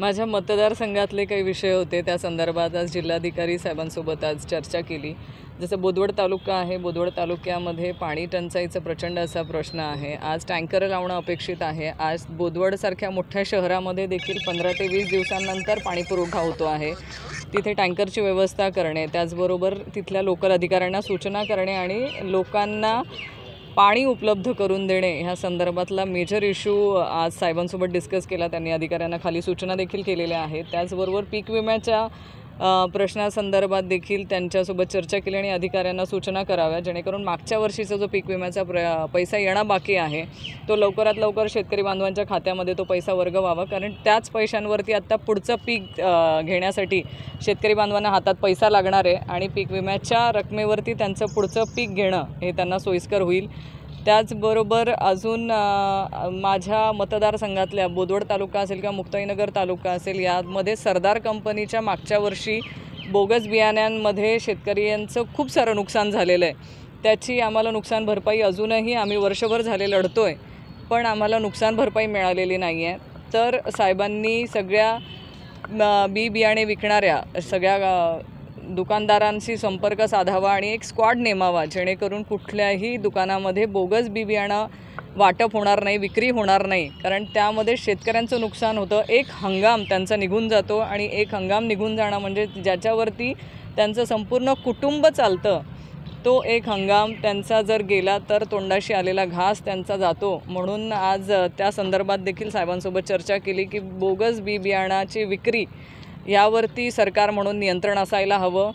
माझ्या मतदारसंघातले काही विषय होते त्या संदर्भात आज जिल्हाधिकारी साहेबांसोबत आज चर्चा केली। जसं बोदवड तालुका आहे, बोदवड तालुक्यामध्ये पाणी टंचाईचा प्रचंड असा प्रश्न आहे। आज टँकर लावणं अपेक्षित आहे। आज बोदवडसारख्या मोठ्या शहरामध्ये देखील 15 ते 20 दिवसांनंतर पाणी पुरवठा होतो आहे। तिथे टँकरची व्यवस्था करणे, त्याचबरोबर तिथल्या लोकल अधिकाऱ्यांना सूचना करणे आणि लोकांना पाणी उपलब्ध करून देणे ह्या संदर्भातला मेजर इश्यू आज साहेबांसोबत डिस्कस केला। त्यांनी अधिकाऱ्यांना खाली सूचना देखील केलेल्या आहेत। त्याचबरोबर पीक विम्याच्या प्रश्नासंदर्भात देखील त्यांच्यासोबत चर्चा केली आणि अधिकाऱ्यांना सूचना कराव्या जेणेकरून मागच्या वर्षीचा जो पीक विम्याचा पैसा येणं बाकी आहे तो लवकरात लवकर शेतकरी बांधवांच्या खात्यामध्ये तो पैसा वर्ग व्हावा, कारण त्याच पैशांवरती आत्ता पुढचं पीक घेण्यासाठी शेतकरी बांधवांना हातात पैसा लागणार आहे आणि पीक विम्याच्या रकमेवरती त्यांचं पुढचं पीक घेणं हे त्यांना सोयीस्कर होईल। त्याचबरोबर अजून माझ्या मतदारसंघातल्या बोदवड तालुका असेल किंवा मुक्ताईनगर तालुका असेल यामध्ये सरदार कंपनीच्या मागच्या वर्षी बोगस बियाण्यांमध्ये शेतकऱ्यांचं खूप सारं नुकसान झालेलं आहे। त्याची आम्हाला नुकसान भरपाई अजूनही आम्ही वर्षभर झाले लढतोय, पण आम्हाला नुकसान भरपाई मिळालेली नाही आहे। तर साहेबांनी सगळ्या बियाणे विकणाऱ्या सगळ्या दुकानदारांशी संपर्क साधावा आणि एक स्क्वॉड नेमावा जेणेकरून कुठल्याही दुकानामध्ये बोगस बियाणं वाटप होणार नाही, विक्री होणार नाही, कारण त्यामध्ये शेतकऱ्यांचं नुकसान होतं। एक हंगाम त्यांचा निघून जातो आणि एक हंगाम निघून जाणं म्हणजे ज्याच्यावरती त्यांचं संपूर्ण कुटुंब चालतं तो एक हंगाम त्यांचा जर गेला तर तोंडाशी आलेला घास त्यांचा जातो। म्हणून आज त्या संदर्भात देखील साहेबांसोबत चर्चा केली की बोगस बियाणाची विक्री यावरती सरकार म्हणून नियंत्रण असायला हवं।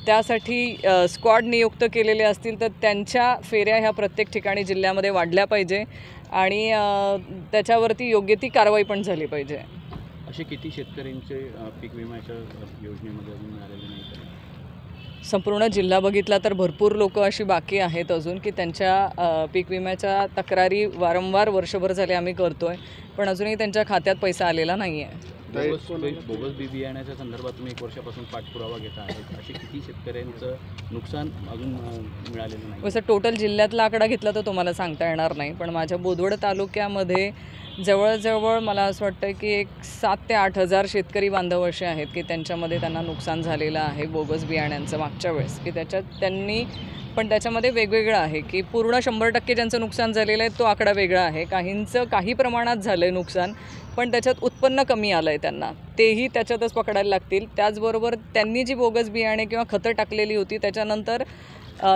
त्यासाठी स्क्वॉड नियुक्त केलेले असतील तर त्यांच्या फेऱ्या ह्या प्रत्येक ठिकाणी जिल्ह्यामध्ये वाढल्या पाहिजे आणि त्याच्यावरती योग्य ती कारवाई पण झाली पाहिजे। असे किती शेतकऱ्यांचे पीक विम्याच्या योजनेमध्ये अजून मिळालेले नाही? संपूर्ण जिल्हा बघितला तर भरपूर लोक अशी बाकी आहेत अजून की त्यांच्या पीक विम्याच्या तक्रारी वारंवार वर्षभर झाले आम्ही करतोय, पण अजूनही त्यांच्या खात्यात पैसा आलेला नाही आहे। बोगस बियाण्याच्या संदर्भात तुम्ही 1 वर्षापासून पाठपुरावा घेता आहेत, असे किती शेतकऱ्यांचं नुकसान अजून मिळालेलं नाही? वसं टोटल जिल्ह्यातला आकडा घेतला तर तुम्हाला सांगता येणार नाही, पण माझ्या बोदवड तालुक्यामध्ये जवळजवळ मला असं वाटतं की एक 7 ते 8 हजार शेतकरी बांधव असे आहेत की त्यांच्यामध्ये त्यांना नुकसान झालेलं आहे बोगस बियाण्यांचं मागच्या वेळेस की त्यांनी पण त्याच्यामध्ये वेगवेगळं आहे की पूर्ण 100% ज्यांचं नुकसान झालेलं आहे तो आकडा वेगळा आहे। काहींचं काही प्रमाणात झालं आहे नुकसान, पण त्याच्यात उत्पन्न कमी आलं आहे त्यांना, तेही त्याच्यातच पकडायला लागतील। त्याचबरोबर त्यांनी जी बोगस बियाणे किंवा खतं टाकलेली होती त्याच्यानंतर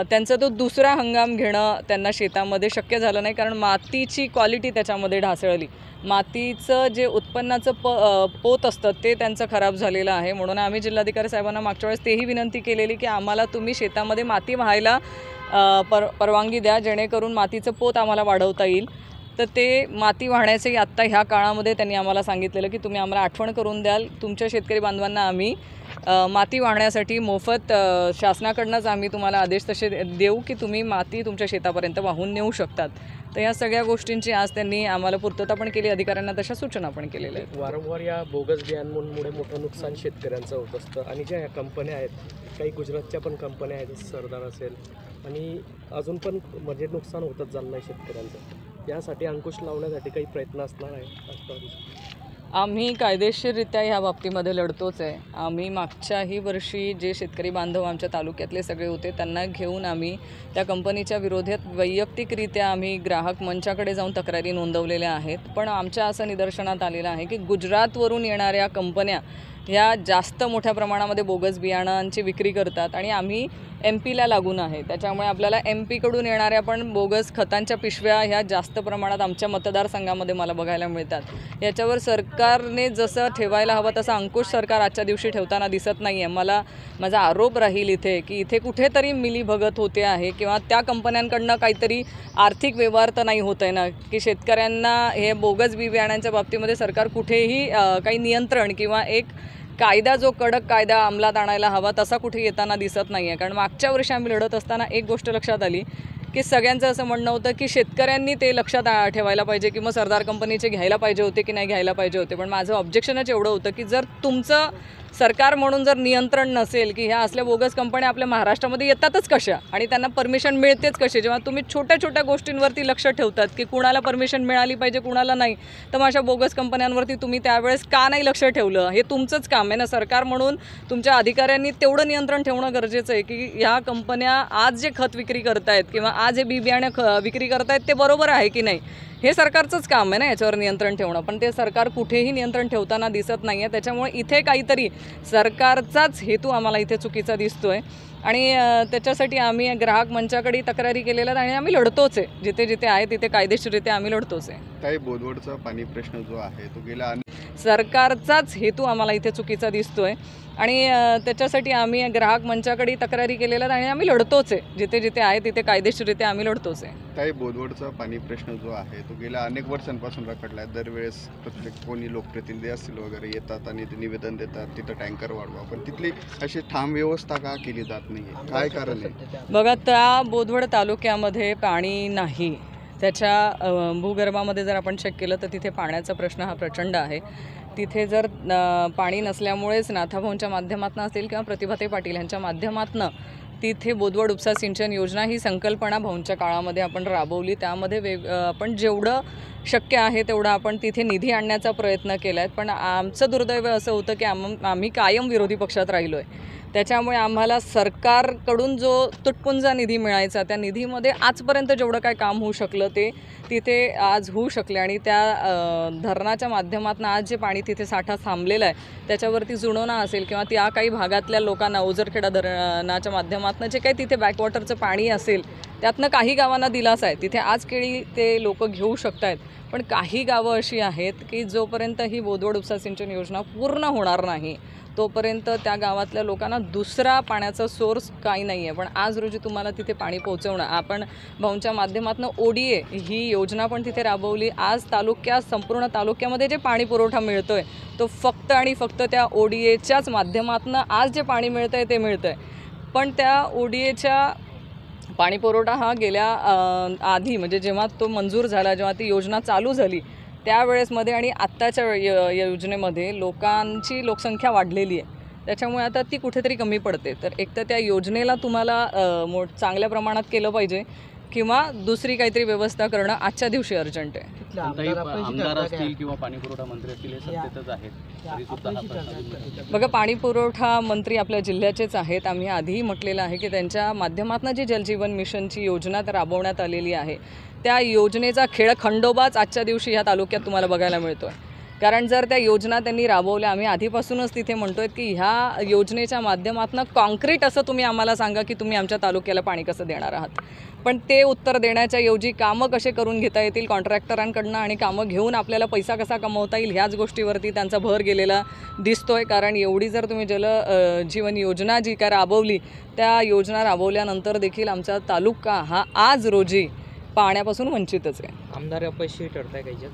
त्यांचा तो दुसरा हंगाम घेणं त्यांना शेतामध्ये शक्य झालं नाही, कारण मातीची क्वालिटी त्याच्यामध्ये ढासळली। मातीचं जे उत्पन्नाचं पोत असतं ते त्यांचं खराब झालेलं आहे। म्हणून आम्ही जिल्हाधिकारी साहेबांना मागच्या वेळेस तेही विनंती केलेली की आम्हाला तुम्ही शेतामध्ये माती वाहायला परवानगी द्या जेणेकरून मातीचं पोत आम्हाला वाढवता येईल। तर ते माती वाहण्याचंही आत्ता ह्या काळामध्ये त्यांनी आम्हाला सांगितलेलं की तुम्ही आम्हाला आठवण करून द्याल, तुमच्या शेतकरी बांधवांना आम्ही माती वाहण्यासाठी मोफत शासनाकडूनच आम्ही तुम्हाला आदेश तसे देऊ की तुम्ही माती तुमच्या शेतापर्यंत वाहून नेऊ शकतात। तर या सगळ्या गोष्टींची आज त्यांनी आम्हाला पूर्तता पण केली, अधिकाऱ्यांना तशा सूचना पण केलेल्या आहेत। वारंवार या बोगस बियाणांमुळे मोठं नुकसान शेतकऱ्यांचं होत असतं आणि ज्या कंपन्या आहेत, काही गुजरातच्या पण कंपन्या आहेत, सरदार असेल, आणि अजून पण म्हणजे नुकसान होतच चाललं आहे शेतकऱ्यांचं। यासाठी अंकुश लावण्यासाठी काही प्रयत्न असणार आहे? आम्ही कायदेशीररित्या ह्या बाबतीमध्ये लढतोच आहे। आम्ही मागच्याही वर्षी जे शेतकरी बांधव आमच्या तालुक्यातले सगळे होते त्यांना घेऊन आम्ही त्या कंपनीच्या विरोधात वैयक्तिकरित्या आम्ही ग्राहक मंचाकडे जाऊन तक्रारी नोंदवलेल्या आहेत। पण आमच्या असं निदर्शनात आलेलं आहे की गुजरातवरून येणाऱ्या कंपन्या ह्या जास्त मोठ्या प्रमाणामध्ये बोगस बियाणांची विक्री करतात आणि आम्ही MP-ला लागून आहे, त्याच्यामुळे आपल्याला MP-कडून येणाऱ्या पण बोगस खतांच्या पिशव्या ह्या जास्त प्रमाणात आमच्या मतदारसंघामध्ये मला बघायला मिळतात। याच्यावर सरकारने जसं ठेवायला हवं तसं अंकुश सरकार आजच्या दिवशी ठेवताना दिसत नाही आहे। माझा आरोप राहील इथे की इथे कुठेतरी मिलीभगत होते आहे किंवा त्या कंपन्यांकडनं काहीतरी आर्थिक व्यवहार तर नाही होत आहे ना, की शेतकऱ्यांना हे बोगस बियाण्यांच्या बाबतीमध्ये सरकार कुठेही काही नियंत्रण किंवा एक कायदा जो कडक कायदा अंमलात आणायला हवा तसा कुठे येताना दिसत नाही आहे। कारण मागच्या वर्षी आम्ही लढत असताना एक गोष्ट लक्षात आली की सगळ्यांचं असं म्हणणं होतं की शेतकऱ्यांनी ते लक्षात ठेवायला पाहिजे की मग सरदार कंपनीचे घ्यायला पाहिजे होते की नाही घ्यायला पाहिजे होते, पण माझं ऑब्जेक्शनच एवढं होतं की जर तुमचं सरकार म्हणून जर नियंत्रण नसेल की ह्या असल्या बोगस कंपन्या आपल्या महाराष्ट्रामध्ये येतातच कशा आणि त्यांना परमिशन मिळतेच कशी, जेव्हा तुम्ही छोट्या छोट्या गोष्टींवरती लक्ष ठेवतात की कुणाला परमिशन मिळाली पाहिजे कुणाला नाही, तर मग अशा बोगस कंपन्यांवरती तुम्ही त्यावेळेस का नाही लक्ष ठेवलं? हे तुमचंच काम आहे ना, सरकार म्हणून तुमच्या अधिकाऱ्यांनी तेवढं नियंत्रण ठेवणं गरजेचं आहे की ह्या कंपन्या आज जे खत विक्री करतायत किंवा आज हे बी बियाणं विक्री करतायत ते बरोबर आहे की नाही, हे सरकारचंच काम आहे ना याच्यावर नियंत्रण ठेवणं. पण ते सरकार कुठेही नियंत्रण ठेवताना दिसत नाही आहे. त्याच्यामुळे इथे काहीतरी सरकारचाच हेतू आम्हाला इथे चुकीचा दिसतो आहे आणि त्याच्यासाठी आम्ही ग्राहक मंचाकडे तक्रारी केलेल्या आणि आम्ही लढतोच आहे. जिथे जिथे आहे तिथे कायदेशीररित्या आम्ही लढतोच आहे. काही बोदवडचा पाणी प्रश्न जो आहे तो गेला सरकारचाच हेतू आम्हाला इथे चुकीचा दिसतो आहे आणि त्याच्यासाठी आम्ही ग्राहक मंचाकडे तक्रारी केलेल्या आणि आम्ही लढतोच आहे. जिथे जिथे आहे तिथे कायदेशीररित्या आम्ही लढतोच आहे. काही बोदवडचा पाणी प्रश्न जो आहे तो गेल्या अनेक वर्षांपासून रखडला आहे. दरवेळेस प्रत्येक कोणी लोकप्रतिनिधी असतील वगैरे येतात आणि ते निवेदन देतात तिथं टँकर वाढवा, पण तिथली अशी ठाम व्यवस्था का केली जात नाही, काय कारण आहे? बघा, त्या बोदवड तालुक्यामध्ये पाणी नाही. त्याच्या भूगर्भामध्ये जर आपण चेक केलं तर तिथे पाण्याचा प्रश्न हा प्रचंड आहे. तिथे जर पाणी नसल्यामुळेच नाथाभाऊंच्या माध्यमातून असेल किंवा प्रतिभाताई पाटील यांच्या माध्यमातून तिथे बोदवड उपसा सिंचन योजना ही संकल्पना भाऊंच्या काळामध्ये आपण राबवली. त्यामध्ये आपण जेवढं शक्य आहे तेवढं आपण तिथे निधी आणण्याचा प्रयत्न केला आहे. पण आमचं दुर्दैव असं होतं की आम्ही कायम विरोधी पक्षात राहिलो आहे. त्याच्यामुळे आम्हाला सरकारकडून जो तुटपुंजा निधी मिळायचा त्या निधीमध्ये आजपर्यंत जेवढं काय काम होऊ शकलं ते तिथे आज होऊ शकले आणि त्या धरणाच्या माध्यमातून आज जे पाणी तिथे साठा थांबलेला आहे त्याच्यावरती जुळवणा असेल किंवा त्या काही भागातल्या लोकांना ओझरखेडा धरणाच्या माध्यमातून जे काही तिथे बॅकवॉटरचं पाणी असेल त्यातनं काही गावांना दिलासा आहे. तिथे आज केळी ते लोक घेऊ शकत आहेत. पण काही गावं अशी आहेत की जोपर्यंत ही बोदवड उपसा सिंचन योजना पूर्ण होणार नाही तोपर्यंत त्या गावातल्या लोकांना दुसरा पाण्याचा सोर्स काही नाही आहे. पण आज रोजी तुम्हाला तिथे पाणी पोहोचवणं, आपण भाऊंच्या माध्यमातून ODA ही योजना पण तिथे राबवली. आज संपूर्ण तालुक्यामध्ये जे पाणी पुरवठा मिळतो आहे तो फक्त आणि फक्त त्या ODAच्याच माध्यमातून आज जे पाणी मिळतं आहे ते मिळतं आहे. पण त्या ODAच्या पाणी पुरवठा हा गेल्या आधी म्हणजे जेव्हा तो मंजूर झाला, जेव्हा ती योजना चालू झाली त्यावेळेसमध्ये आणि आत्ताच्या योजनेमध्ये लोकांची लोकसंख्या वाढलेली आहे. त्याच्यामुळे आता ती कुठेतरी कमी पडते. तर एक तर त्या योजनेला तुम्हाला चांगल्या प्रमाणात केलं पाहिजे किंवा दुसरी काहीतरी व्यवस्था करणं आजच्या दिवशी अर्जंट आहे. आमदार असतील किंवा पाणी पुरवठा मंत्री असतील हे सत्तेतच आहेत तरी सुद्धा हा प्रश्न. बघा, पाणी पुरवठा मंत्री आपल्या जिल्ह्याचेच आहेत. आम्ही आधीही म्हटलेलं आहे की त्यांच्या माध्यमातून जी जलजीवन मिशनची योजना राबवण्यात आलेली आहे त्या योजनेचा खेळखंडोबाच आजच्या दिवशी ह्या तालुक्यात तुम्हाला बघायला मिळतो आहे. कारण जर त्या योजना त्यांनी राबवल्या, आम्ही आधीपासूनच तिथे म्हणतो आहे की ह्या योजनेच्या माध्यमातून कॉन्क्रीट असं तुम्ही आम्हाला सांगा की तुम्ही आमच्या तालुक्याला पाणी कसं देणार आहात. पण ते उत्तर देण्याच्या ऐवजी कामं कसे करून घेता येतील कॉन्ट्रॅक्टरांकडनं आणि कामं घेऊन आपल्याला पैसा कसा कमवता येईल ह्याच गोष्टीवरती त्यांचा भर गेलेला दिसतो आहे. कारण एवढी जर तुम्ही जीवन योजना जी काय राबवली त्या योजना राबवल्यानंतर देखील आमचा तालुका हा आज रोजी पाण्यापासून वंचितच आहे. आमदार अपयशी ठरताय काही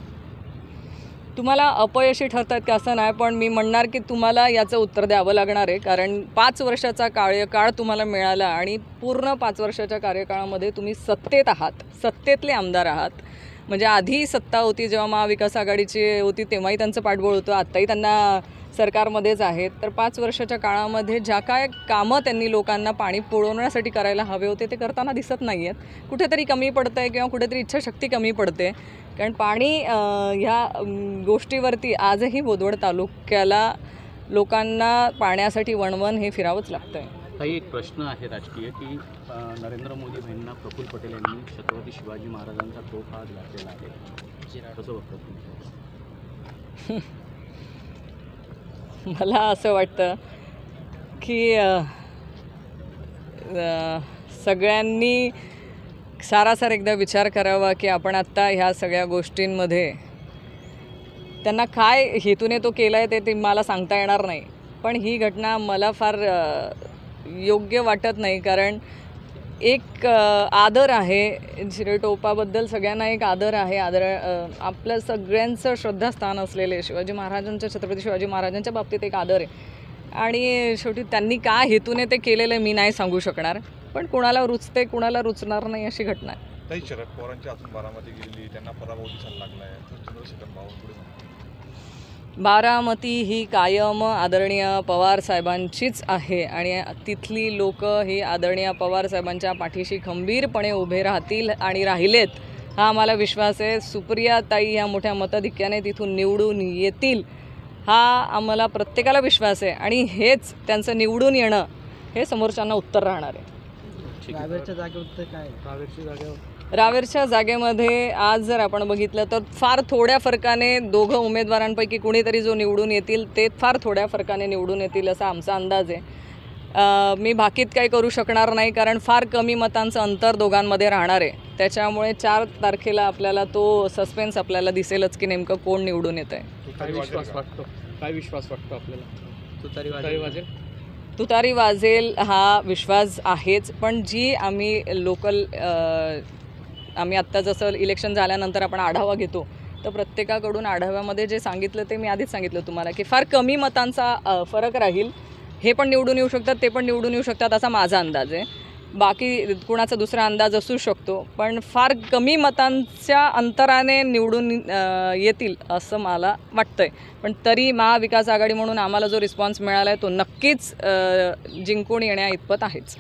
तुम्हाला अपयशी ठरतात का असं नाही, पण मी म्हणणार की तुम्हाला याचं उत्तर द्यावं लागणार आहे. कारण 5 वर्षाचा कार्यकाळ तुम्हाला मिळाला आणि पूर्ण 5 वर्षाच्या कार्यकाळामध्ये तुम्ही सत्तेत आहात, सत्तेतले आमदार आहात. म्हणजे आधी सत्ता होती जेव्हा महाविकास आघाडीची होती तेव्हाही त्यांचं पाठबळ होतं, आत्ताही त्यांना सरकारमध्येच आहेत. तर 5 वर्षाच्या काळामध्ये ज्या काय कामं त्यांनी लोकांना पाणी पुरवण्यासाठी करायला हवे होते ते करताना दिसत नाही आहेत. कुठेतरी कमी पडतं आहे किंवा कुठेतरी इच्छाशक्ती कमी पडते. कारण पाणी ह्या गोष्टीवरती आजही बोदवड तालुक्याला लोकांना पाण्यासाठी वणवण हे फिरावंच लागतं आहे. काही एक प्रश्न आहे राजकीय की नरेंद्र मोदी बहिणींना प्रफुल्ल पटेल यांनी छत्रपती शिवाजी महाराजांचा तोफ आज घातलेला आहे, कसं बघतात तुम्ही? मला असं वाटतं की सगळ्यांनी सारासार एकदा विचार करावा की आपण आत्ता ह्या सगळ्या गोष्टींमध्ये त्यांना काय हेतूने तो केला आहे ते मला सांगता येणार नाही. पण ही घटना मला फार योग्य वाटत नाही. कारण एक आदर आहे झिरटोपाबद्दल, सगळ्यांना एक आदर आहे. आपल्या सगळ्यांचं श्रद्धास्थान असलेले शिवाजी महाराजांच्या, छत्रपती शिवाजी महाराजांच्या बाबतीत एक आदर आहे आणि शेवटी त्यांनी काय हेतूने ते केलेलं आहे मी नाही सांगू शकणार. पण कुणाला रुचते कुणाला रुचणार नाही अशी घटना आहे. काही शरद पवारांची अजून बारामती गेलेली त्यांना पराभव दिसायला लागला आहे. बारामती ही कायम आदरणीय पवार साहेबांचीच आहे आणि तिथली लोक ही आदरणीय पवार साहेबांच्या पाठीशी खंबीरपणे उभे राहतील आणि राहिलेत हा आम्हाला विश्वास आहे. सुप्रियाताई ह्या मोठ्या मताधिक्याने तिथून निवडून येतील हा आम्हाला प्रत्येकाला विश्वास आहे आणि हेच त्यांचं निवडून येणं हे समोरच्यांना उत्तर राहणार आहे. रावेरच्या जागेवर काय रावेरची जागेवर रावेरच्या जागेमध्ये आज जर आपण बघितलं तर फार थोड्या फरकाने दोघं उमेदवारांपैकी कुणीतरी जो निवडून येतील ते फार थोड्या फरकाने निवडून येतील असा आमचा अंदाज आहे. मी बाकीत काही करू शकणार नाही कारण फार कमी मतांचं अंतर दोघांमध्ये राहणार आहे. त्याच्यामुळे 4 तारखेला आपल्याला तो सस्पेन्स आपल्याला दिसेलच की नेमकं कोण निवडून येतं आहे. काय विश्वास वाटतो आपल्याला? तुतारी वाजेल? तुतारी वाजेल हा विश्वास आहेच, पण जी आम्ही आम्ही आत्ता जसं इलेक्शन झाल्यानंतर आपण आढावा घेतो तर प्रत्येकाकडून आढाव्यामध्ये जे सांगितलं ते मी आधीच सांगितलं तुम्हाला की फार कमी मतांचा फरक राहील. हे पण निवडून येऊ शकतात, ते पण निवडून येऊ शकतात असा माझा अंदाज आहे. बाकी कुणाचा दुसरा अंदाज असू शकतो, पण फार कमी मतांच्या अंतराने निवडून येतील असं मला वाटतं आहे. पण तरी महाविकास आघाडी म्हणून आम्हाला जो रिस्पॉन्स मिळाला आहे तो नक्कीच जिंकून येण्या इतपत आहेच.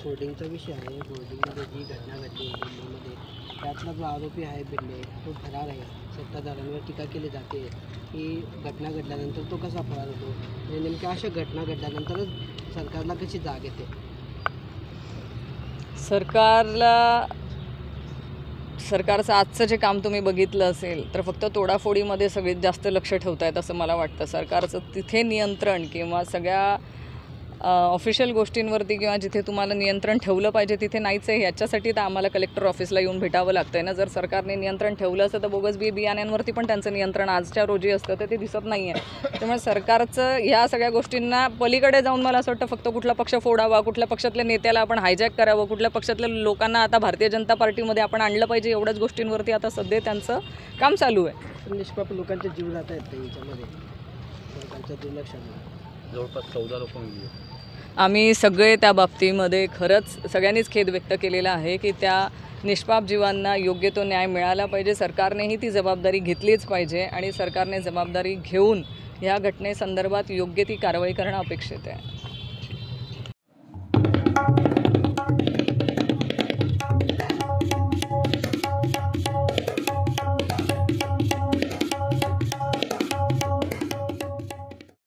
होर्डिंगचा विषय आहे. होर्डिंगमध्ये जी घटना घडली मुंबईमध्ये त्यातला जो आरोपी आहे बिल्ले तो फरार आहे. सत्ताधाऱ्यांवर टीका केली जाते की घटना घडल्यानंतर तो कसा फरार होतो. म्हणजे नेमक्या अशा घटना घडल्यानंतरच सरकारला कशी जाग येते? सरकारचं आजचं जे काम तुम्ही बघितलं असेल तर फक्त तोडाफोडीमध्ये सगळ्यात जास्त लक्ष ठेवतायत असं मला वाटतं. सरकारचं तिथे नियंत्रण किंवा सगळ्या ऑफिशियल गोष्टींवरती किंवा जिथे तुम्हाला नियंत्रण ठेवलं पाहिजे तिथे नाहीच आहे. याच्यासाठी तर आम्हाला कलेक्टर ऑफिसला येऊन भेटावं लागतं आहे ना. जर सरकारने नियंत्रण ठेवलं असतं तर बोगस बियाण्यांवरती पण त्यांचं नियंत्रण आजच्या रोजी असतं तर ते दिसत नाही आहे. त्यामुळे सरकारचं ह्या सगळ्या गोष्टींना पलीकडे जाऊन मला असं वाटतं फक्त कुठला पक्ष फोडावा, कुठल्या पक्षातल्या नेत्याला आपण हायजॅक करावं, कुठल्या पक्षातल्या लोकांना आता भारतीय जनता पार्टीमध्ये आपण आणलं पाहिजे एवढ्याच गोष्टींवरती आता सध्या त्यांचं काम चालू आहे. निष्पाप लोकांचे जीव जात आहेत याच्यामध्ये सरकारच्या दुर्लक्षामुळे. जवळपास 14 लोक मिळाली. आम्ही सगळे त्या बाबतीमध्ये खरंच सगळ्यांनीच खेद व्यक्त केलेला आहे की त्या निष्पाप जीवांना योग्य तो न्याय मिळाला पाहिजे. सरकारनेही ती जबाबदारी घेतलीच पाहिजे आणि सरकारने जबाबदारी घेऊन ह्या घटनेसंदर्भात योग्य ती कारवाई करणं अपेक्षित आहे.